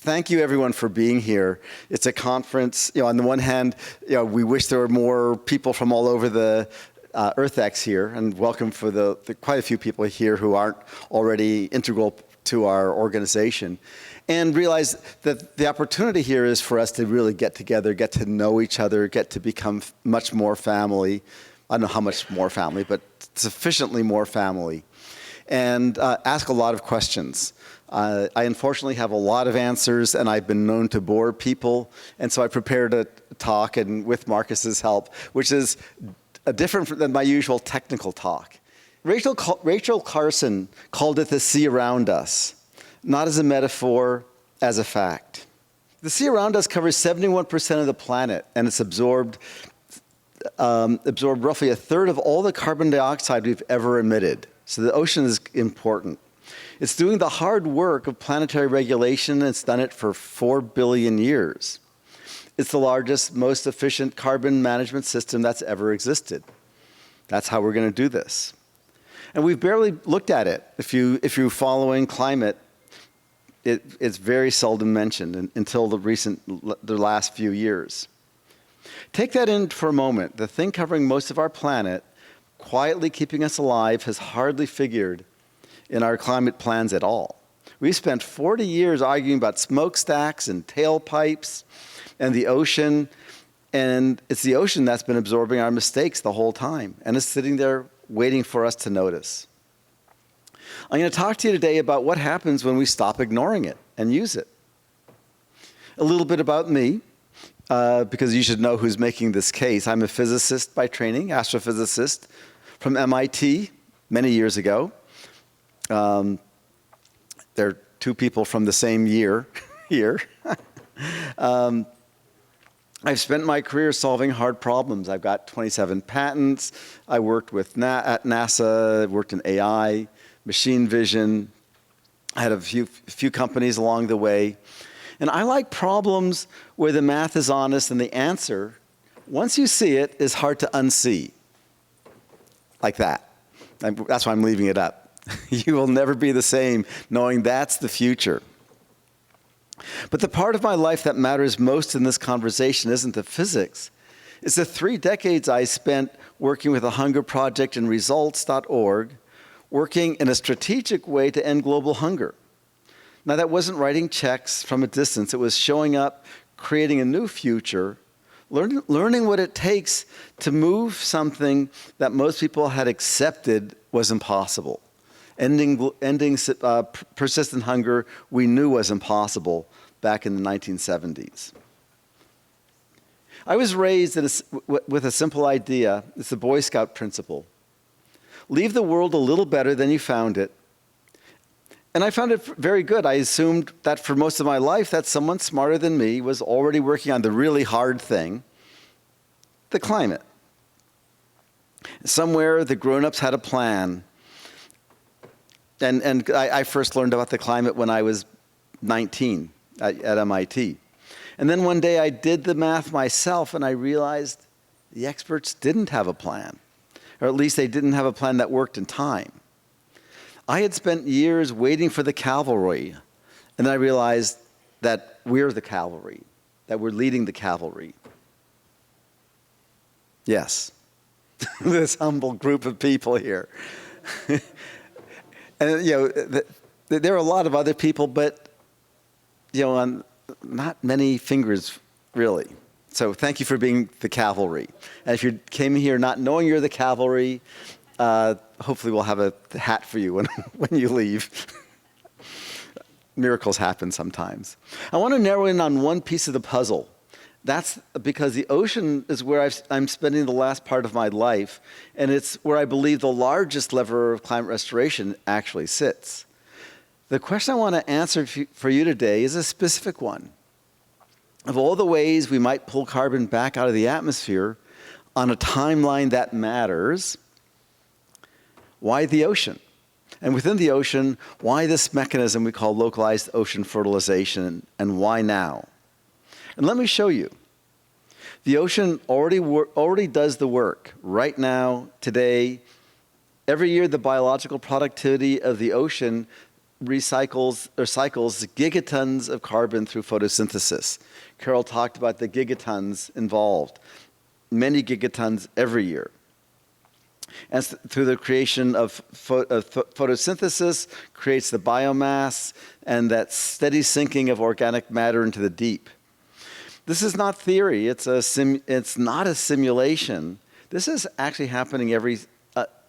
Thank you, everyone, for being here. It's a conference. On the one hand, we wish there were more people from all over the EarthX here, and welcome for the quite a few people here who aren't already integral to our organization, and realize that the opportunity here is for us to really get together, get to know each other, get to become much more family. I don't know how much more family, but sufficiently more family, and ask a lot of questions. I unfortunately have a lot of answers, and I've been known to bore people, and so I prepared a talk, and with Marcus's help, which is different than my usual technical talk. Rachel Carson called it the sea around us, not as a metaphor, as a fact. The sea around us covers 71% of the planet, and it's absorbed roughly a third of all the carbon dioxide we've ever emitted. So the ocean is important. It's doing the hard work of planetary regulation, and it's done it for 4 billion years. It's the largest, most efficient carbon management system that's ever existed. That's how we're going to do this. And we've barely looked at it. If you're following climate, it's very seldom mentioned until the last few years. Take that in for a moment. The thing covering most of our planet, quietly keeping us alive, has hardly figured in our climate plans at all. We spent 40 years arguing about smokestacks and tailpipes and the ocean, and it's the ocean that's been absorbing our mistakes the whole time, and it's sitting there waiting for us to notice. I'm going to talk to you today about what happens when we stop ignoring it and use it. A little bit about me, because you should know who's making this case. I'm a physicist by training, astrophysicist from MIT many years ago. There are two people from the same year here. I've spent my career solving hard problems. I've got 27 patents. I worked at NASA, worked in AI, machine vision. I had a few companies along the way. And I like problems where the math is honest and the answer, once you see it, is hard to unsee. Like that. That's why I'm leaving it up. You will never be the same knowing that's the future. But the part of my life that matters most in this conversation isn't the physics. It's the 3 decades I spent working with the Hunger Project and Results.org, working in a strategic way to end global hunger. Now, that wasn't writing checks from a distance. It was showing up, creating a new future, learning what it takes to move something that most people had accepted was impossible. Ending persistent hunger we knew was impossible back in the 1970s. I was raised with a simple idea. It's the Boy Scout principle. Leave the world a little better than you found it. And I found it very good. I assumed that for most of my life that someone smarter than me was already working on the really hard thing, the climate. Somewhere the grown-ups had a plan. And I first learned about the climate when I was 19 at MIT. And then one day I did the math myself, and I realized the experts didn't have a plan, or at least they didn't have a plan that worked in time. I had spent years waiting for the cavalry, and then I realized that we're the cavalry, that we're leading the cavalry. Yes, this humble group of people here. And there are a lot of other people, but not many fingers really. So thank you for being the cavalry. And if you came here not knowing you're the cavalry, hopefully we'll have a hat for you when you leave. Miracles happen sometimes. I want to narrow in on one piece of the puzzle. That's because the ocean is where I'm spending the last part of my life, and it's where I believe the largest lever of climate restoration actually sits. The question I want to answer for you today is a specific one. Of all the ways we might pull carbon back out of the atmosphere on a timeline that matters, why the ocean? And within the ocean, why this mechanism we call localized ocean fertilization, and why now? And let me show you. The ocean already does the work. Right now, today, every year the biological productivity of the ocean cycles gigatons of carbon through photosynthesis. Carol talked about the gigatons involved, many gigatons every year. And through the creation of photosynthesis, creates the biomass and that steady sinking of organic matter into the deep. This is not theory. It's not a simulation. This is actually happening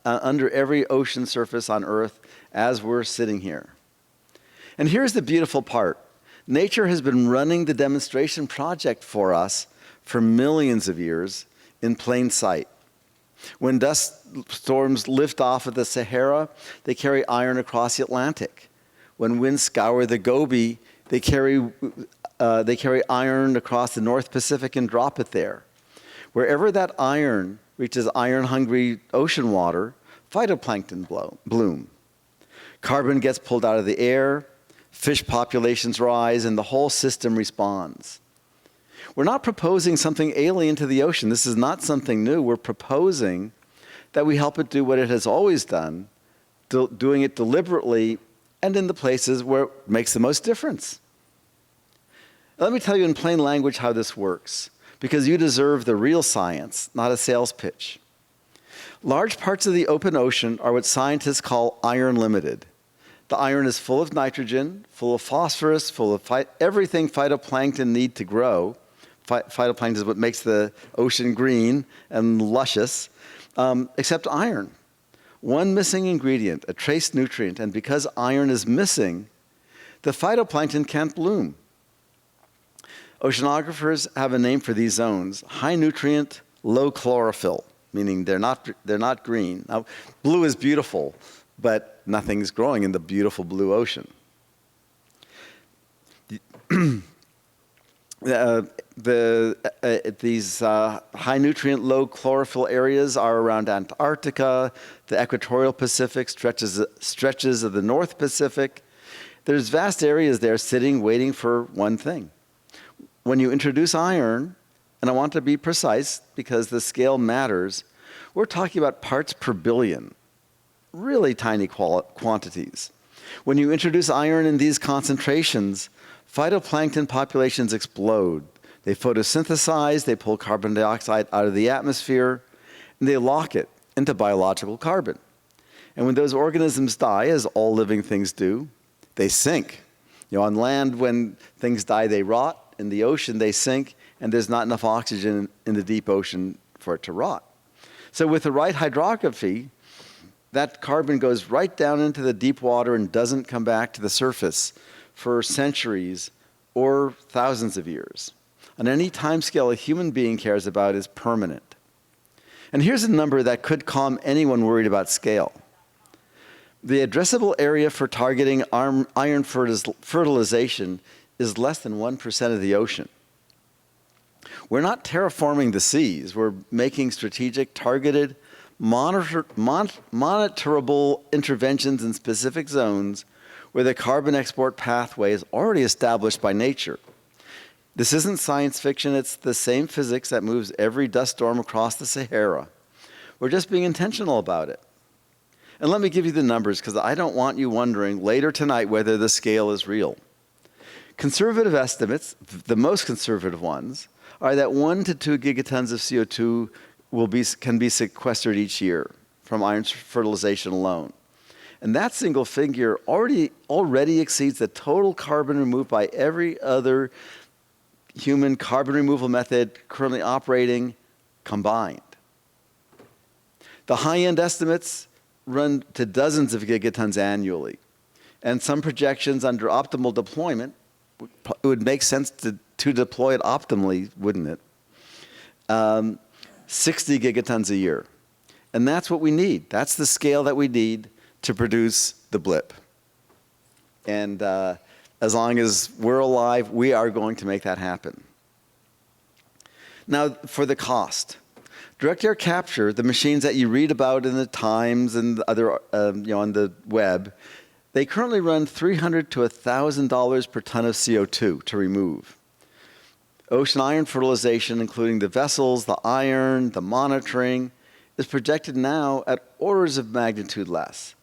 under every ocean surface on Earth as we're sitting here. And here's the beautiful part. Nature has been running the demonstration project for us for millions of years in plain sight. When dust storms lift off of the Sahara, they carry iron across the Atlantic. When winds scour the Gobi, they carry iron across the North Pacific and drop it there. Wherever that iron reaches iron-hungry ocean water, phytoplankton bloom. Carbon gets pulled out of the air, fish populations rise, and the whole system responds. We're not proposing something alien to the ocean. This is not something new. We're proposing that we help it do what it has always done, doing it deliberately and in the places where it makes the most difference. Let me tell you in plain language how this works, because you deserve the real science, not a sales pitch. Large parts of the open ocean are what scientists call iron limited. The iron is full of nitrogen, full of phosphorus, full of everything phytoplankton need to grow. Phytoplankton is what makes the ocean green and luscious, except iron. One missing ingredient, a trace nutrient, and because iron is missing, the phytoplankton can't bloom. Oceanographers have a name for these zones, high nutrient, low chlorophyll, meaning they're not green. Now, blue is beautiful, but nothing's growing in the beautiful blue ocean. These high nutrient, low chlorophyll areas are around Antarctica, the equatorial Pacific, stretches of the North Pacific. There's vast areas there sitting, waiting for one thing. When you introduce iron, and I want to be precise because the scale matters, we're talking about parts per billion, really tiny quantities. When you introduce iron in these concentrations, phytoplankton populations explode. They photosynthesize, they pull carbon dioxide out of the atmosphere, and they lock it into biological carbon. And when those organisms die, as all living things do, they sink. On land, when things die, they rot. In the ocean, they sink, and there's not enough oxygen in the deep ocean for it to rot. So with the right hydrography, that carbon goes right down into the deep water and doesn't come back to the surface for centuries or thousands of years. On any time scale a human being cares about is permanent. And here's a number that could calm anyone worried about scale. The addressable area for targeting iron fertilization is less than 1% of the ocean. We're not terraforming the seas. We're making strategic, targeted, monitorable interventions in specific zones where the carbon export pathway is already established by nature. This isn't science fiction. It's the same physics that moves every dust storm across the Sahara. We're just being intentional about it. And let me give you the numbers, because I don't want you wondering later tonight whether the scale is real. Conservative estimates, the most conservative ones, are that 1 to 2 gigatons of CO2 can be sequestered each year from iron fertilization alone. And that single figure already exceeds the total carbon removed by every other human carbon removal method currently operating combined. The high-end estimates run to dozens of gigatons annually. And some projections under optimal deployment, it would make sense to deploy it optimally, wouldn't it? 60 gigatons a year. And that's what we need. That's the scale that we need to produce the blip. And as long as we're alive, we are going to make that happen. Now, for the cost. Direct air capture, the machines that you read about in the Times and other, on the web, they currently run $300 to $1,000 per ton of CO2 to remove. Ocean iron fertilization, including the vessels, the iron, the monitoring, is projected now at orders of magnitude less.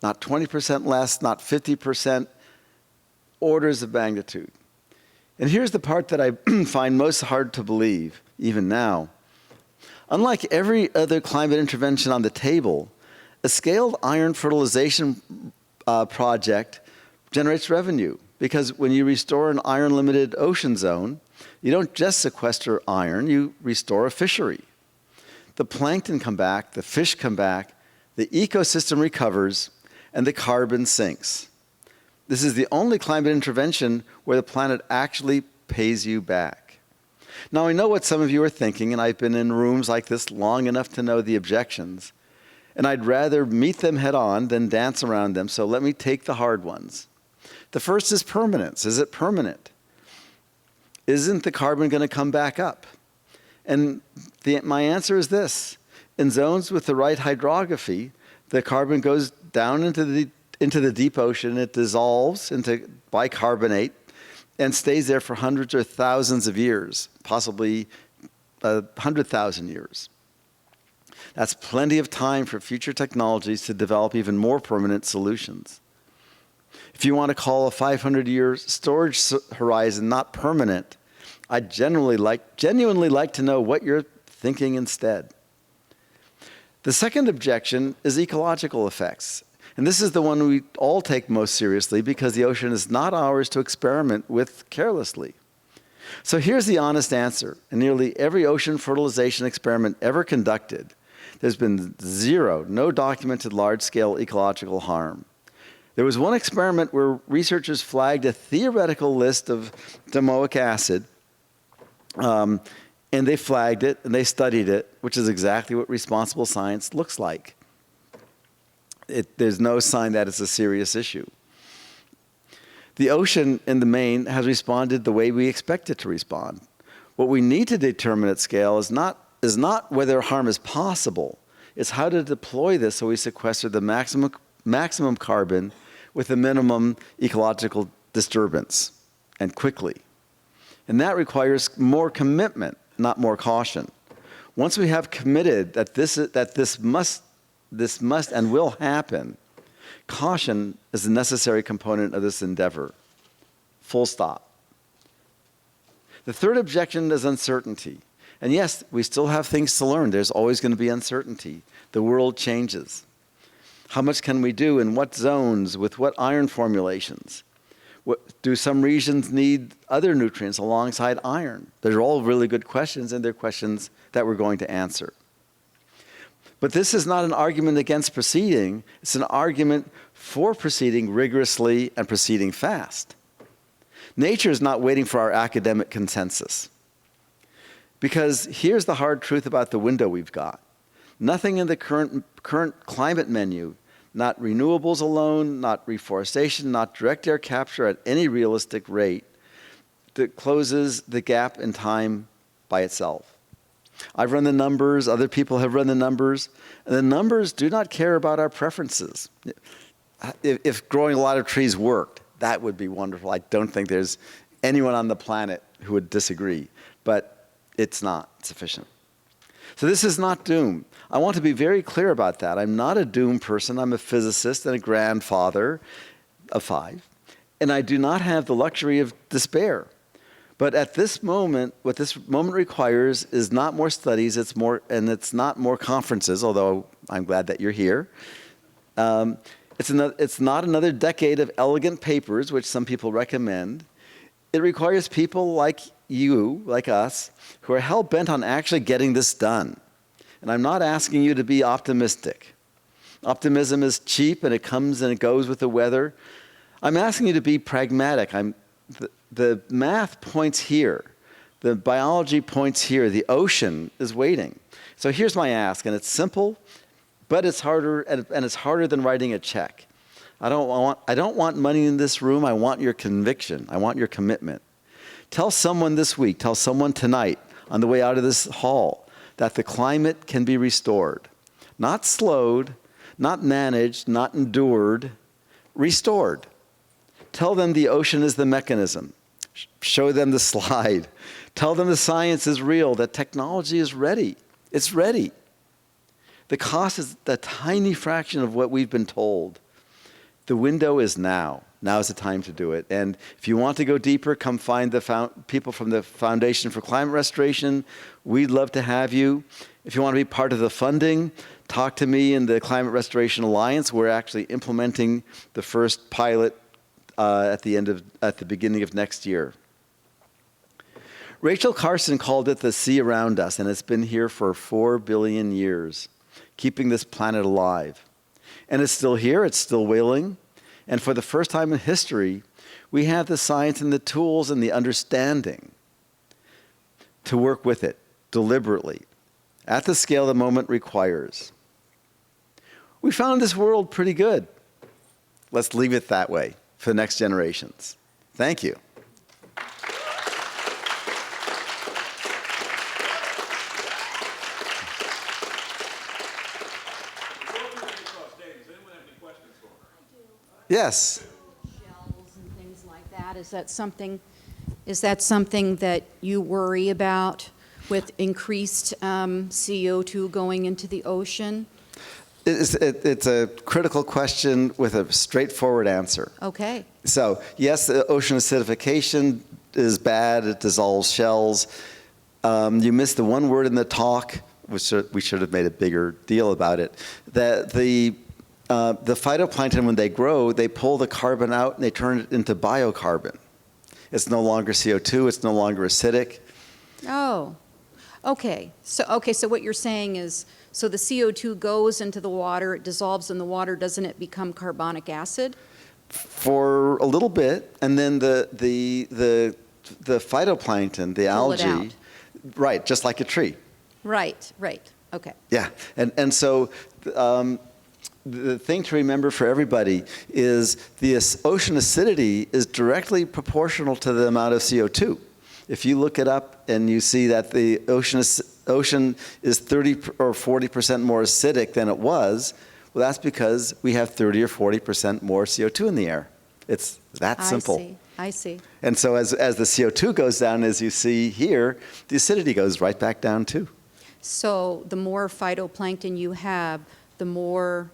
Not 20% less, not 50%, orders of magnitude. And here's the part that I find most hard to believe, even now. Unlike every other climate intervention on the table, a scaled iron fertilization project generates revenue, because when you restore an iron-limited ocean zone, you don't just sequester iron, you restore a fishery. The plankton come back, the fish come back, the ecosystem recovers, and the carbon sinks. This is the only climate intervention where the planet actually pays you back. Now, I know what some of you are thinking, and I've been in rooms like this long enough to know the objections, and I'd rather meet them head on than dance around them, so let me take the hard ones. The first is permanence. Is it permanent? Isn't the carbon going to come back up? And my answer is this. In zones with the right hydrography, the carbon goes down into the deep ocean, it dissolves into bicarbonate, and stays there for hundreds or thousands of years, possibly 100,000 years. That's plenty of time for future technologies to develop even more permanent solutions. If you want to call a 500-year storage horizon not permanent, I'd genuinely like to know what you're thinking instead. The second objection is ecological effects. And this is the one we all take most seriously, because the ocean is not ours to experiment with carelessly. So here's the honest answer. In nearly every ocean fertilization experiment ever conducted, there's been no documented large-scale ecological harm. There was one experiment where researchers flagged a theoretical list of domoic acid, and they flagged it, and they studied it, which is exactly what responsible science looks like. There's no sign that it's a serious issue. The ocean, in the main, has responded the way we expect it to respond. What we need to determine at scale is not whether harm is possible. It's how to deploy this so we sequester the maximum carbon with the minimum ecological disturbance, and quickly. And that requires more commitment, not more caution. Once we have committed that this must and will happen, caution is a necessary component of this endeavor. Full stop. The third objection is uncertainty. And yes, we still have things to learn. There's always going to be uncertainty. The world changes. How much can we do in what zones, with what iron formulations? Do some regions need other nutrients alongside iron? They're all really good questions, and they're questions that we're going to answer. But this is not an argument against proceeding. It's an argument for proceeding rigorously and proceeding fast. Nature is not waiting for our academic consensus. Because here's the hard truth about the window we've got. Nothing in the current climate menu, not renewables alone, not reforestation, not direct air capture at any realistic rate, that closes the gap in time by itself. I've run the numbers, other people have run the numbers, and the numbers do not care about our preferences. If growing a lot of trees worked, that would be wonderful. I don't think there's anyone on the planet who would disagree, but it's not sufficient. So this is not doom. I want to be very clear about that. I'm not a doom person. I'm a physicist and a grandfather of 5, and I do not have the luxury of despair. But at this moment, what this moment requires is not more studies, it's not more conferences, although I'm glad that you're here. It's not another decade of elegant papers, which some people recommend. It requires people like you, like us, who are hell-bent on actually getting this done. And I'm not asking you to be optimistic. Optimism is cheap, and it comes and it goes with the weather. I'm asking you to be pragmatic. The math points here. The biology points here. The ocean is waiting. So here's my ask, and it's simple, but it's harder, and it's harder than writing a check. I don't want money in this room. I want your conviction. I want your commitment. Tell someone this week, tell someone tonight on the way out of this hall that the climate can be restored. Not slowed, not managed, not endured, restored. Tell them the ocean is the mechanism. Show them the slide. Tell them the science is real, that technology is ready. It's ready. The cost is a tiny fraction of what we've been told. The window is now. Now is the time to do it. And if you want to go deeper, come find the people from the Foundation for Climate Restoration. We'd love to have you. If you want to be part of the funding, talk to me in the Climate Restoration Alliance. We're actually implementing the first pilot at the beginning of next year. Rachel Carson called it the sea around us, and it's been here for 4 billion years, keeping this planet alive. And it's still here, it's still wailing. And for the first time in history, we have the science and the tools and the understanding to work with it deliberately, at the scale the moment requires. We found this world pretty good. Let's leave it that way for the next generations. Thank you. Yes. Shells and things like that. Is that something that you worry about with increased CO2 going into the ocean? It's a critical question with a straightforward answer. Okay. So, yes, the ocean acidification is bad. It dissolves shells. You missed the one word in the talk, which we should have made a bigger deal about it, that the phytoplankton, when they grow, they pull the carbon out and they turn it into biocarbon. It's no longer CO2, it's no longer acidic. Oh, okay. So what you're saying is, so the CO2 goes into the water, it dissolves in the water, doesn't it become carbonic acid? For a little bit, and then the phytoplankton, the Pull it algae, out. right, just like a tree. Right, okay. Yeah, and so the thing to remember for everybody is the ocean acidity is directly proportional to the amount of CO2. If you look it up and you see that the ocean is 30 or 40% more acidic than it was, well, that's because we have 30 or 40% more CO2 in the air. It's that simple. I see. And so as the CO2 goes down, as you see here, the acidity goes right back down too. So the more phytoplankton you have, the more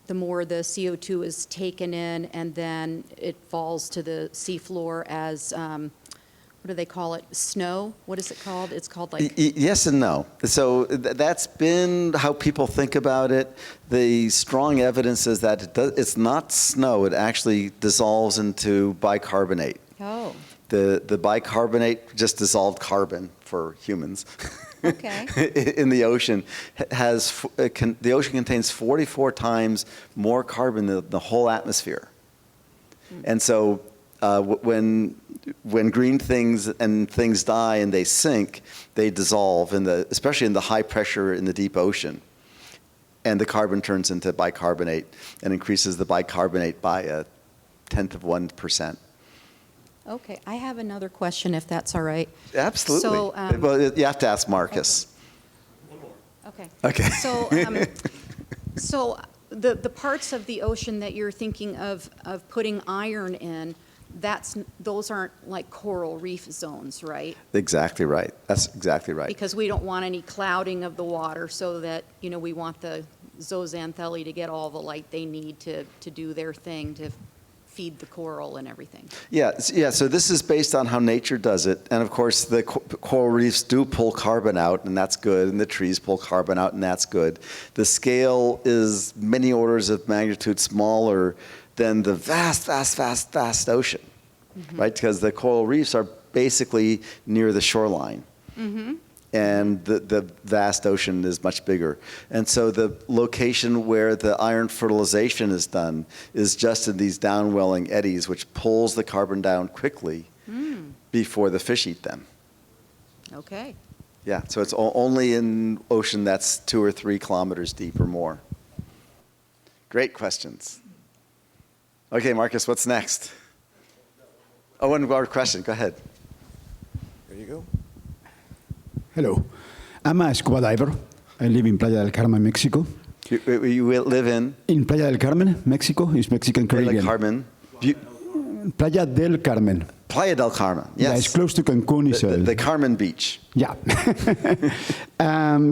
the CO2 is taken in, and then it falls to the seafloor as, what do they call it, snow? What is it called? It's called like... Yes and no. So that's been how people think about it. The strong evidence is that it's not snow. It actually dissolves into bicarbonate. Oh. The bicarbonate, just dissolved carbon for humans. Okay. In the ocean, the ocean contains 44 times more carbon than the whole atmosphere. And so when green things and things die and they sink, they dissolve, especially in the high pressure in the deep ocean. And the carbon turns into bicarbonate and increases the bicarbonate by 0.1%. Okay, I have another question, if that's all right. Absolutely. So, well, you have to ask Marcus. Okay. Okay. So the parts of the ocean that you're thinking of putting iron in, those aren't like coral reef zones, right? Exactly right. That's exactly right. Because we don't want any clouding of the water, so that, we want the zooxanthellae to get all the light they need to do their thing, to feed the coral and everything. Yeah. So this is based on how nature does it, and of course the coral reefs do pull carbon out, and that's good, and the trees pull carbon out, and that's good. The scale is many orders of magnitude smaller than the vast ocean, right? Because the coral reefs are basically near the shoreline. And the vast ocean is much bigger. And so the location where the iron fertilization is done is just in these downwelling eddies, which pulls the carbon down quickly before the fish eat them. Okay. Yeah, so it's only in ocean that's 2 or 3 kilometers deep or more. Great questions. Okay, Marcus, what's next? Oh, one more question. Go ahead. There you go. Hello, I'm a scuba diver. I live in Playa del Carmen, Mexico. You live in? In Playa del Carmen, Mexico, is Mexican Caribbean. Playa del Carmen. Playa del Carmen. Playa del Carmen, yes. Yeah, it's close to Cancun. The Carmen Beach. Yeah.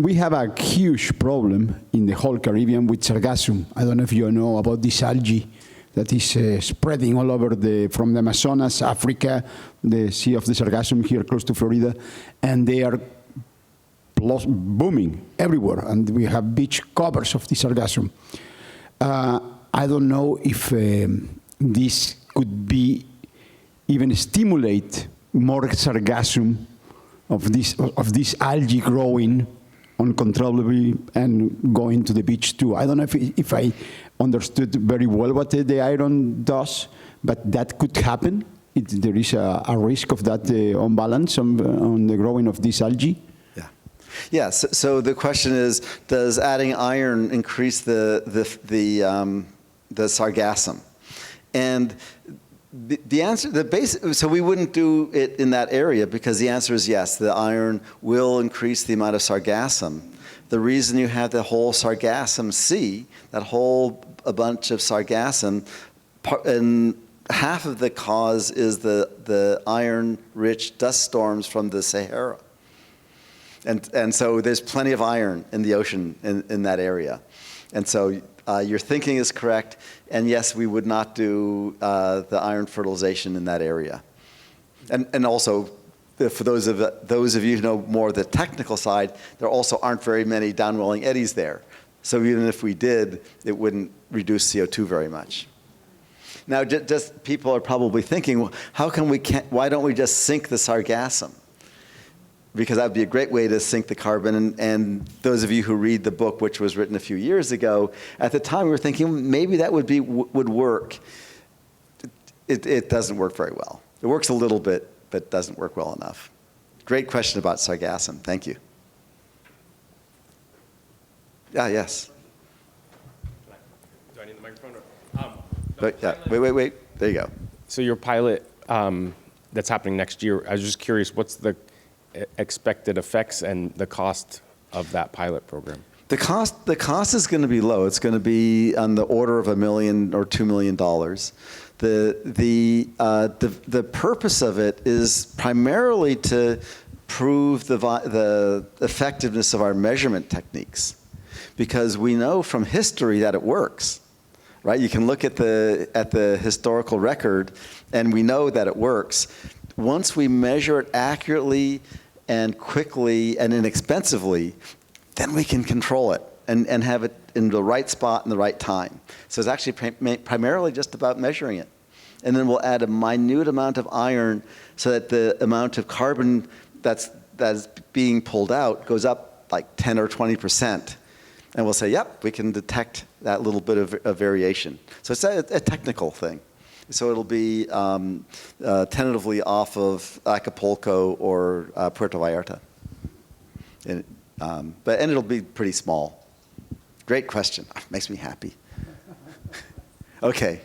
We have a huge problem in the whole Caribbean with sargassum. I don't know if you know about this algae that is spreading all over from the Amazonas, Africa, the Sea of the Sargassum here close to Florida, and they are booming everywhere, and we have beach covers of the Sargassum. I don't know if this could be even stimulate more Sargassum of this algae growing uncontrollably and going to the beach too. I don't know if I understood very well what the iron does, but that could happen. There is a risk of that imbalance on the growing of this algae. Yeah. Yeah. So the question is, does adding iron increase the sargassum? And the answer, so we wouldn't do it in that area because the answer is yes, the iron will increase the amount of sargassum. The reason you have the whole sargassum sea, a bunch of sargassum, and half of the cause is the iron-rich dust storms from the Sahara. And so there's plenty of iron in the ocean in that area. And so your thinking is correct, and yes, we would not do the iron fertilization in that area. And also, for those of you who know more the technical side, there also aren't very many downwelling eddies there. So even if we did, it wouldn't reduce CO2 very much. Now, just people are probably thinking, well, why don't we just sink the sargassum? Because that would be a great way to sink the carbon. And those of you who read the book, which was written a few years ago, at the time we were thinking maybe that would work. It doesn't work very well. It works a little bit, but doesn't work well enough. Great question about sargassum. Thank you. Yes. Do I need the microphone? Wait. There you go. So your pilot that's happening next year, I was just curious, what's the expected effects and the cost of that pilot program? The cost is going to be low. It's going to be on the order of $1 million or $2 million. The purpose of it is primarily to prove the effectiveness of our measurement techniques, because we know from history that it works. Right? You can look at the historical record, and we know that it works. Once we measure it accurately and quickly and inexpensively, then we can control it and have it in the right spot in the right time. So it's actually primarily just about measuring it. And then we'll add a minute amount of iron so that the amount of carbon that's being pulled out goes up like 10 or 20%. And we'll say, yep, we can detect that little bit of variation. So it's a technical thing. So it'll be tentatively off of Acapulco or Puerto Vallarta. And it'll be pretty small. Great question. Makes me happy. Okay.